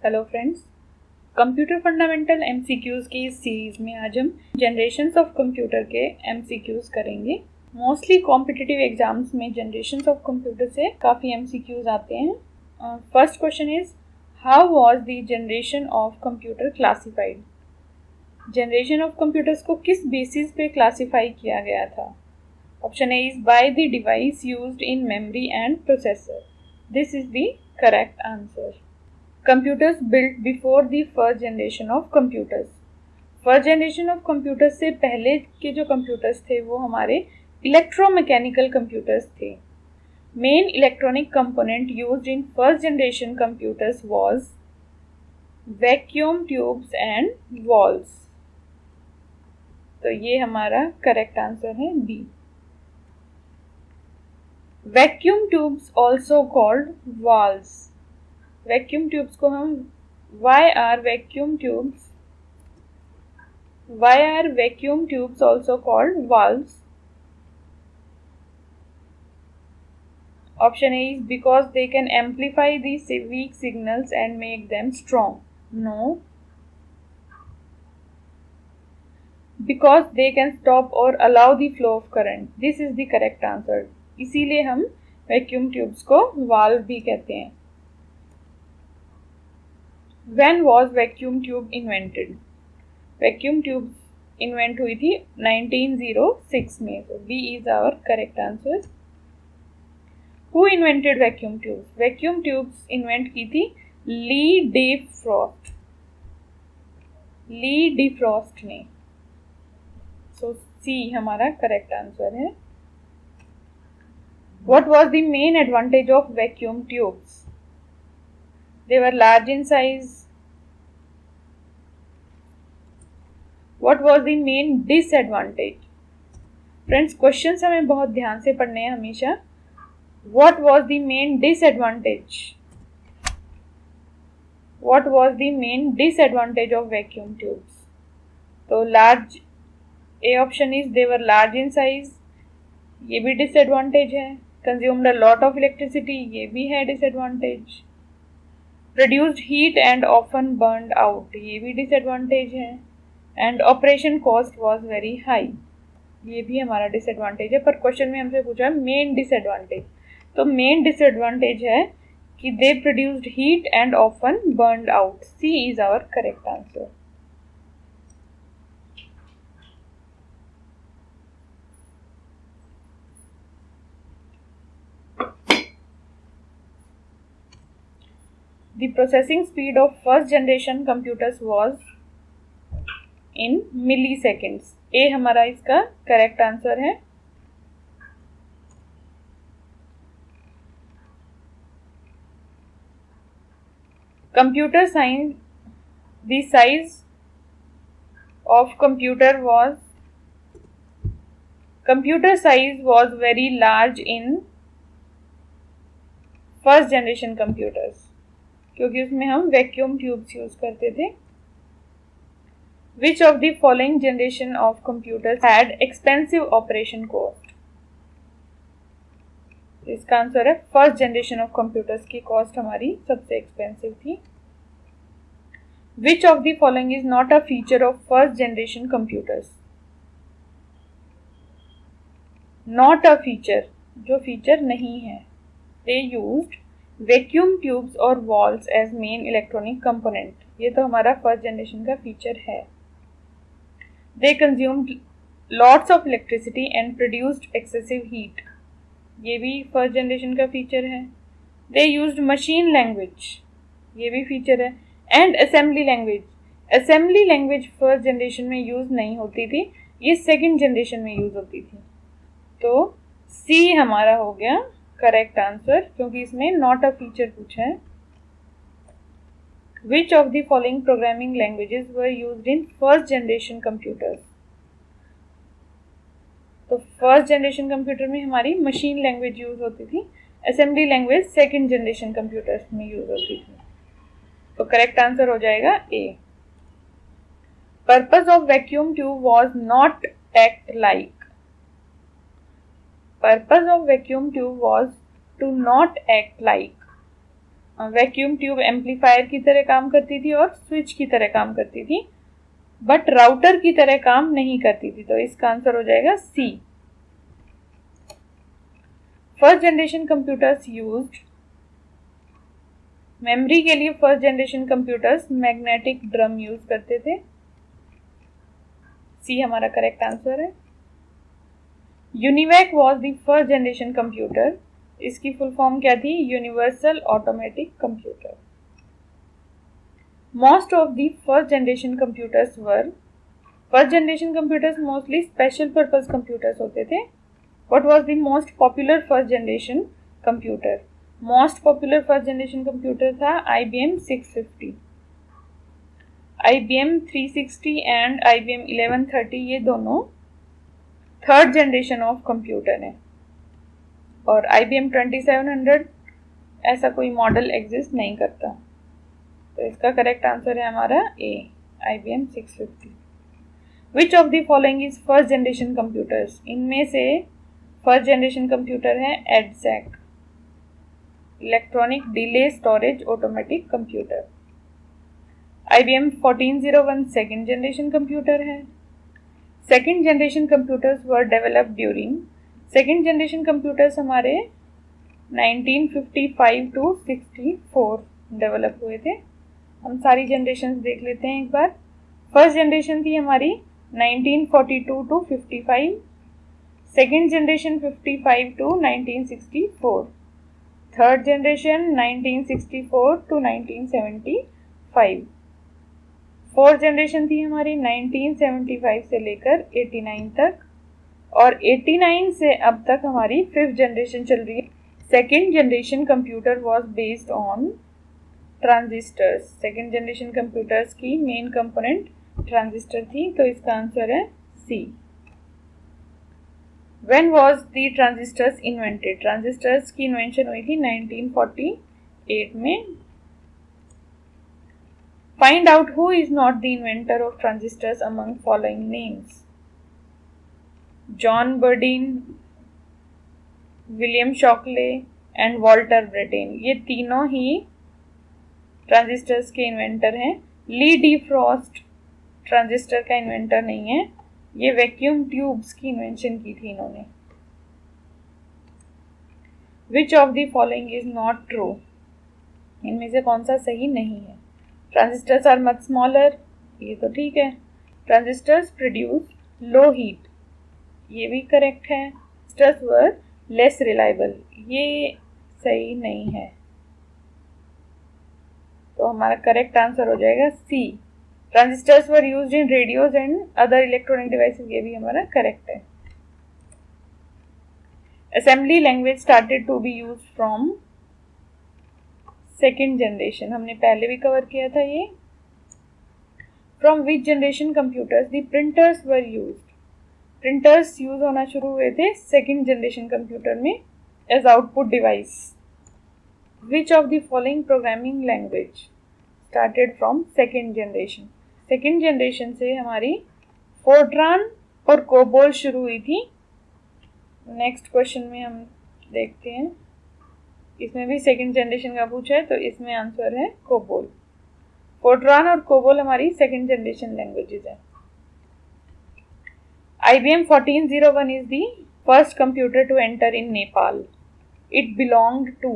Hello friends, computer fundamental MCQs की इस series में आज हम जनरेशंस ऑफ कंप्यूटर के एमसीक्यूज करेंगे। मोस्टली कॉम्पिटिटिव एग्जाम्स में जनरेशंस ऑफ कंप्यूटर से काफ़ी एमसीक्यूज आते हैं। First question is, how was the generation of computer classified? Generation of computers को किस बेसिस पे क्लासिफाई किया गया था? Option A is by the device used in memory and processor. This is the correct answer. Computers built before the first generation of computers. First generation of computers से पहले के जो कंप्यूटर्स थे वो हमारे इलेक्ट्रोमैकेनिकल कंप्यूटर्स थे। Main electronic component used in first generation computers was vacuum tubes and valves. तो ये हमारा करेक्ट आंसर है B. Vacuum tubes also called valves. Vacuum tubes को हम why are vacuum tubes also called valves? Option A is because they can amplify the weak signals and make them strong. No. Because they can stop or allow the flow of current. This is the correct answer. इसीलिए हम vacuum tubes को valve भी कहते हैं। When was vacuum tube invented? Vacuum tube invent हुई थी 1906 में। So B is our correct answer. Who invented vacuum tubes? Vacuum tubes invent की थी ली डे फ्रॉस्ट। ली डी फ्रॉस्ट ने। So C हमारा करेक्ट आंसर है। What was the main advantage of vacuum tubes? They were large in size. What was the main disadvantage? Friends, questions हमें बहुत ध्यान से पढ़ने हैं हमेशा। What was the main disadvantage? What was the main disadvantage of vacuum tubes? तो large, A option is they were large in size, ये भी disadvantage है। Consumed a lot of electricity, ये भी है disadvantage। Produced heat and often burned out, ये भी disadvantage है। And operation cost was very high, ये भी हमारा डिसएडवांटेज है। पर क्वेश्चन में हमसे पूछा है मेन डिसएडवांटेज, तो मेन डिसएडवांटेज है कि they produced heat and often burned out. C is our correct answer. The processing speed of first generation computers was in milliseconds. A हमारा इसका करेक्ट आंसर है। Computer science, the size of computer size was very large in first generation computers, क्योंकि उसमें हम vacuum tubes use करते थे। Which of the following generation of computers had expensive operation cost? इसका answer है first generation of computers की cost हमारी सबसे एक्सपेंसिव थी। Which of the following is not a feature of first generation computers? Not a feature, जो feature नहीं है। They used vacuum tubes or valves as main electronic component. ये तो हमारा फर्स्ट जनरेशन का फीचर है। They consumed lots of electricity and produced excessive heat. ये भी फर्स्ट जनरेशन का फीचर है। They used machine language. ये भी फीचर है। And assembly language. Assembly language first generation में यूज नहीं होती थी, ये सेकंड जनरेशन में यूज होती थी। तो C हमारा हो गया करेक्ट आंसर, क्योंकि इसमें नॉट अ फीचर पूछा है। Which of the following programming languages were used in first generation computers? तो फर्स्ट जनरेशन कंप्यूटर में हमारी मशीन लैंग्वेज यूज होती थी, assembly language second generation computers में यूज होती थी। तो करेक्ट आंसर हो जाएगा A. Purpose of vacuum tube was not act like. Purpose of vacuum tube was to not act like vacuum tube amplifier की तरह काम करती थी और स्विच की तरह काम करती थी, बट राउटर की तरह काम नहीं करती थी। तो इसका आंसर हो जाएगा C. First generation computers used, memory के लिए first generation computers magnetic drum use करते थे। सी हमारा करेक्ट आंसर है। UNIVAC was the first generation computer, इसकी फुल फॉर्म क्या थी? Universal automatic computer. Most of the first generation computers were, first generation computers mostly special purpose computers होते थे। What was the most popular first generation computer? Most popular first generation computer था IBM 650। IBM 360 and IBM 1130 ये दोनों third generation of computer है, और IBM 2700 ऐसा कोई model exist नहीं करता। तो इसका करेक्ट आंसर है हमारा A, IBM 650। Which of the following is first generation computers? इनमें से फर्स्ट जनरेशन कंप्यूटर है EDSAC, electronic delay storage automatic computer. IBM 1401 second generation computer है। Second generation computers were developed during, second generation computers हमारे 1955 to 64 develop हुए थे। हम सारी generation देख लेते हैं एक बार। फर्स्ट जनरेशन थी हमारी 1942 to 55, second generation 55 to 1964, third generation 1964 to 1975, fourth generation थी हमारी 1975 से लेकर 89 तक, और 89 से अब तक हमारी फिफ्थ जनरेशन चल रही है। Second generation computer was based on transistors, second generation computers की मेन कंपोनेंट ट्रांजिस्टर थी। तो इसका आंसर है सी। When was the transistors invented? Transistors की इन्वेंशन हुई थी 1948 में। Find out who is not the inventor of transistors among following names. John Burdeen, William Shockley and Walter Brattain, ये तीनों ही ट्रांजिस्टर्स के इन्वेंटर हैं। ली डी फ्रॉस्ट ट्रांजिस्टर का inventor नहीं है, ये वैक्यूम ट्यूब्स की इन्वेंशन की थी इन्होंने। Which of the following is not true? इनमें से कौन सा सही नहीं है? ट्रांजिस्टर्स आर मच स्मॉलर, ये तो ठीक है। ट्रांजिस्टर्स प्रोड्यूस लो हीट, ये भी करेक्ट है। ट्रांजिस्टर्स वर लेस रिलायबल, ये सही नहीं है। तो हमारा करेक्ट आंसर हो जाएगा C. Transistors were used in radios and other electronic devices, ये भी हमारा करेक्ट है। Assembly language started to be used from second generation, हमने पहले भी कवर किया था ये। From which generation computers the printers were used, printers use होना शुरू हुए थे सेकेंड जनरेशन कंप्यूटर में as output device. Which of the following programming language started from second generation? Second generation से हमारी फोर्ट्रान और कोबोल शुरू हुई थी। नेक्स्ट क्वेश्चन में हम देखते हैं, इसमें भी सेकेंड जनरेशन का पूछा है, तो इसमें आंसर है कोबोल। फोर्ट्रान और कोबोल हमारी सेकेंड जनरेशन लैंग्वेजेस है। IBM 1401 is the first computer to enter in Nepal. It belonged to,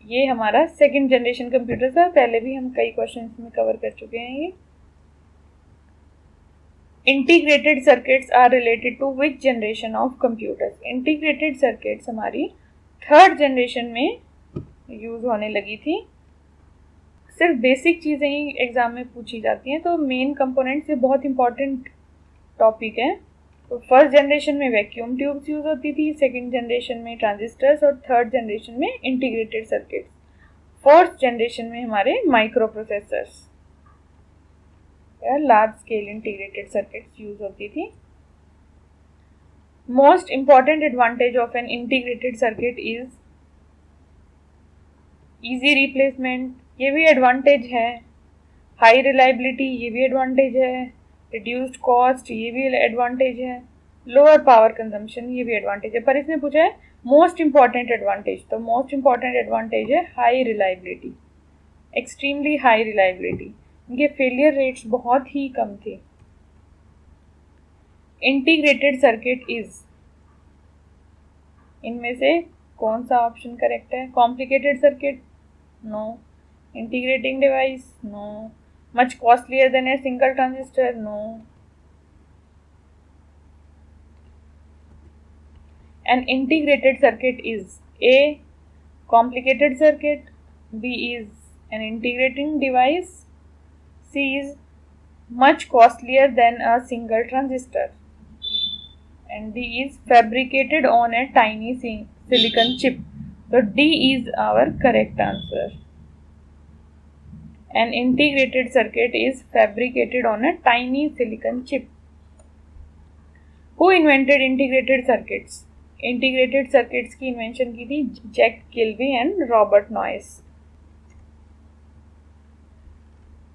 ये हमारा सेकेंड जनरेशन कंप्यूटर था, पहले भी हम कई क्वेश्चंस में कवर कर चुके हैं ये। Integrated circuits are related to which generation of computers? Integrated circuits हमारी थर्ड जनरेशन में यूज होने लगी थी। सिर्फ बेसिक चीज़ें ही एग्जाम में पूछी जाती हैं, तो मेन कंपोनेंट्स ये बहुत इंपॉर्टेंट टॉपिक है। तो फर्स्ट जनरेशन में वैक्यूम ट्यूब्स यूज होती थी, सेकंड जनरेशन में ट्रांजिस्टर्स और थर्ड जनरेशन में इंटीग्रेटेड सर्किट्स। फोर्थ जनरेशन में हमारे माइक्रो प्रोसेसर्स या large scale integrated circuits use होती थी। Most important advantage of an integrated circuit is easy replacement, ये भी एडवांटेज है। हाई रिलायबिलिटी, ये भी एडवांटेज है। रिड्यूस्ड कॉस्ट, ये भी एडवांटेज है। लोअर पावर कंजम्पशन, ये भी एडवांटेज है। पर इसने पूछा है मोस्ट इम्पॉर्टेंट एडवांटेज, तो मोस्ट इम्पॉर्टेंट एडवांटेज है high reliability, extremely high reliability, इनके फेलियर रेट्स बहुत ही कम थे। इंटीग्रेटेड सर्किट इज, इनमें से कौन सा ऑप्शन करेक्ट है? Complicated circuit, no. Integrating device, no. Much costlier than a single transistor, no. An integrated circuit is A. Complicated circuit, B is an integrating device, C is much costlier than a single transistor, and D is fabricated on a tiny silicon chip. So D is our correct answer. An integrated circuit is fabricated on a tiny silicon chip. Who invented integrated circuits? Integrated circuits की invention की थी Jack Kilby and Robert Noyce.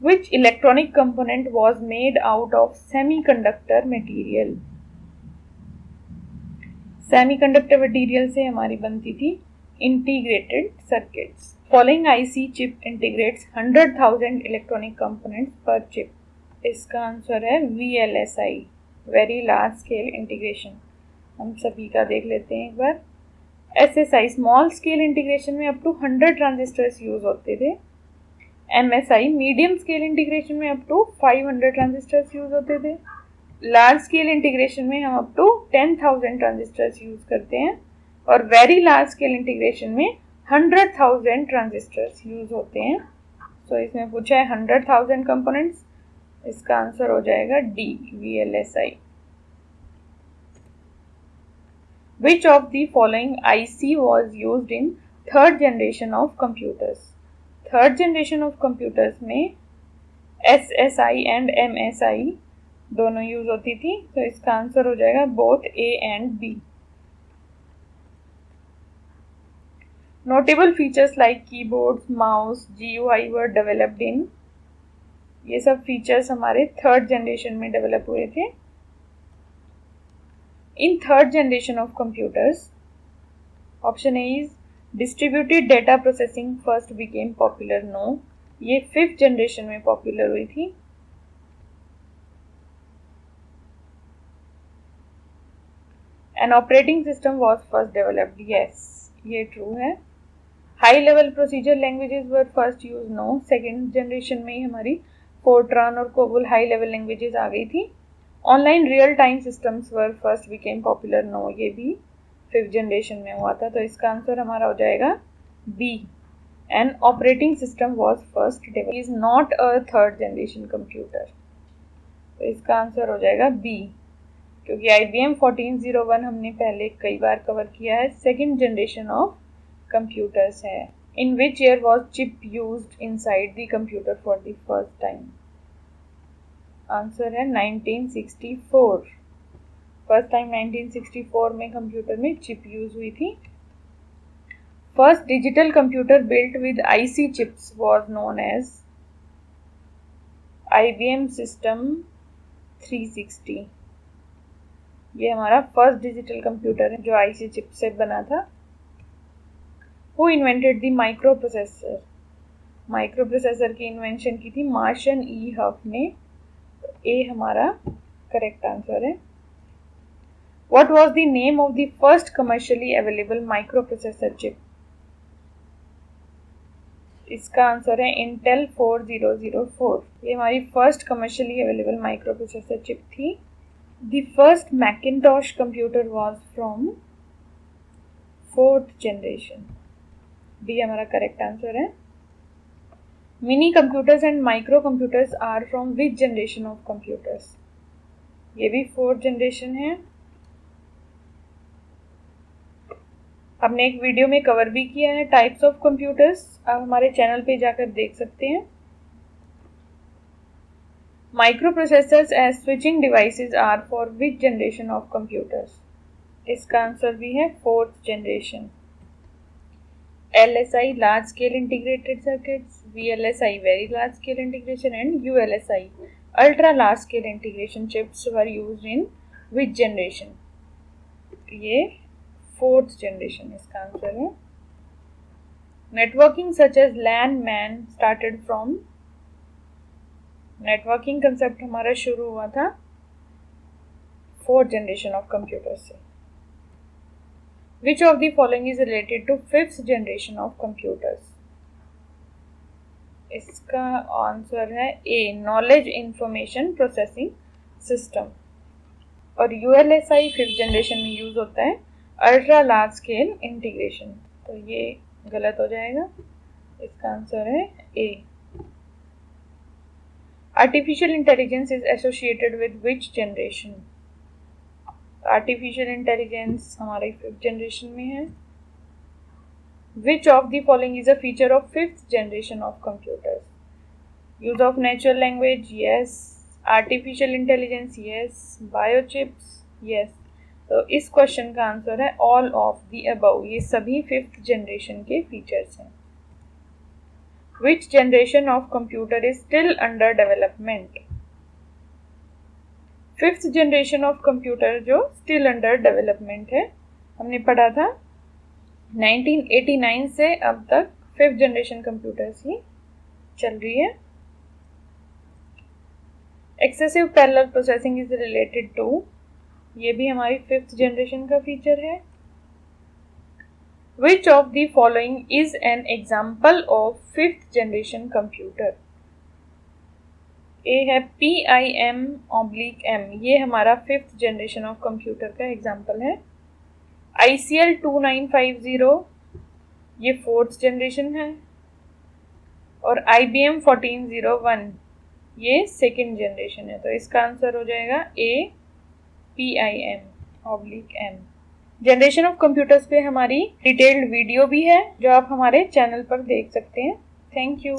Which electronic component was made out of semiconductor material? Semiconductor material से हमारी बनती थी integrated circuits. Following IC chip integrates 100,000 electronic components per chip. इसका answer है VLSI, very large scale integration. हम सभी का देख लेते हैं एक बार। SSI, स्मॉल स्केल इंटीग्रेशन में अप टू 100 ट्रांजिस्टर्स यूज होते थे। MSI, मीडियम स्केल इंटीग्रेशन में अप टू 500 ट्रांजिस्टर्स यूज होते थे। लार्ज स्केल इंटीग्रेशन में हम अप टू 10,000 ट्रांजिस्टर्स यूज करते हैं, और वेरी लार्ज स्केल इंटीग्रेशन में 100,000 ट्रांजिस्टर्स यूज होते हैं। तो इसमें पूछा है 100,000 कंपोनेंट्स, इसका आंसर हो जाएगा D, VLSI। Which of the following IC was used in third generation of computers? Third generation of computers में SSI and MSI दोनों यूज होती थी, तो इसका आंसर हो जाएगा both A and B। Notable features like keyboards, mouse, GUI were developed in, ये सब फीचर्स हमारे थर्ड जनरेशन में डेवलप हुए थे। In third generation of computers, option A is distributed data processing first became popular, no, ये fifth generation में popular हुई थी। An operating system was first developed, yes, ये ट्रू है। High level procedure languages were first used, no, second generation में ही हमारी Fortran और कोबोल हाई लेवल लैंग्वेजेस आ गई थी। Online real time systems were first became popular, no, ये भी फिफ्थ जनरेशन में हुआ था, तो इसका आंसर हमारा हो जाएगा B. An operating system was first developed, is not a third generation computer, तो इसका आंसर हो जाएगा बी, क्योंकि IBM 1401 हमने पहले कई बार कवर किया है, सेकेंड जनरेशन ऑफ कंप्यूटर्स है। In which year was chip used inside the computer for the first time? Answer है 1964। फर्स्ट टाइम 1964 में कंप्यूटर में चिप यूज हुई थी। First digital computer built with IC chips was known as IBM system 360। ये हमारा first digital computer है जो IC chip से बना था। Who invented the micro processor? Micro processor की इन्वेंशन की थी मार्शन E. हफ ने, ए हमारा करेक्ट आंसर है। What was the name of the first commercially available microprocessor chip? इसका आंसर है Intel 4004। ये हमारी first commercially available microprocessor chip थी। The first Macintosh computer was from fourth generation, B हमारा करेक्ट आंसर है। Mini computers and micro computers are from which generation of computers? ये भी fourth generation है। हमने एक वीडियो में कवर भी किया है टाइप्स ऑफ कंप्यूटर्स, आप हमारे चैनल पे जाकर देख सकते हैं। Microprocessors as switching devices are for which generation of computers? इसका आंसर भी है fourth generation. LSI large scale integrated circuits, VLSI very large scale integration, and ULSI ultra large scale integration chips were used in which generation? ये fourth generation इसका answer है। Networking such as LAN MAN started from, networking concept हमारा शुरू हुआ था fourth generation of computer से। Which of the following is related to fifth generation of computers? इसका answer है ए, नॉलेज इंफॉर्मेशन प्रोसेसिंग सिस्टम। और ULSI फिफ्थ जनरेशन में use होता है अल्ट्रा लार्ज स्केल इंटीग्रेशन, तो ये गलत हो जाएगा। इसका आंसर है A. Artificial intelligence is associated with which generation? Artificial intelligence हमारे फिफ्थ जनरेशन में है। Which of the following is a feature of fifth generation of computers? Use of natural language, yes. Artificial intelligence, yes. Biochips, yes. तो इस question का answer है all of the above, ये सभी fifth generation के features हैं। विच generation of computer is still under development? Fifth generation of computer जो still under development है, हमने पढ़ा था 1989 से अब तक फिफ्थ जनरेशन कंप्यूटर्स ही चल रही है। Excessive parallel processing is related to, ये भी हमारी फिफ्थ जनरेशन का फीचर है। Which of the following is an example of fifth generation computer? A है PIM/M, ये हमारा फिफ्थ जनरेशन ऑफ कंप्यूटर का एग्जाम्पल है। ICL 2950, ये फोर्थ जनरेशन है। और IBM 1401, ये सेकेंड जनरेशन है। तो इसका आंसर हो जाएगा ए, PIM/M। जनरेशन ऑफ कंप्यूटर्स पे हमारी डिटेल्ड वीडियो भी है जो आप हमारे चैनल पर देख सकते हैं। Thank you.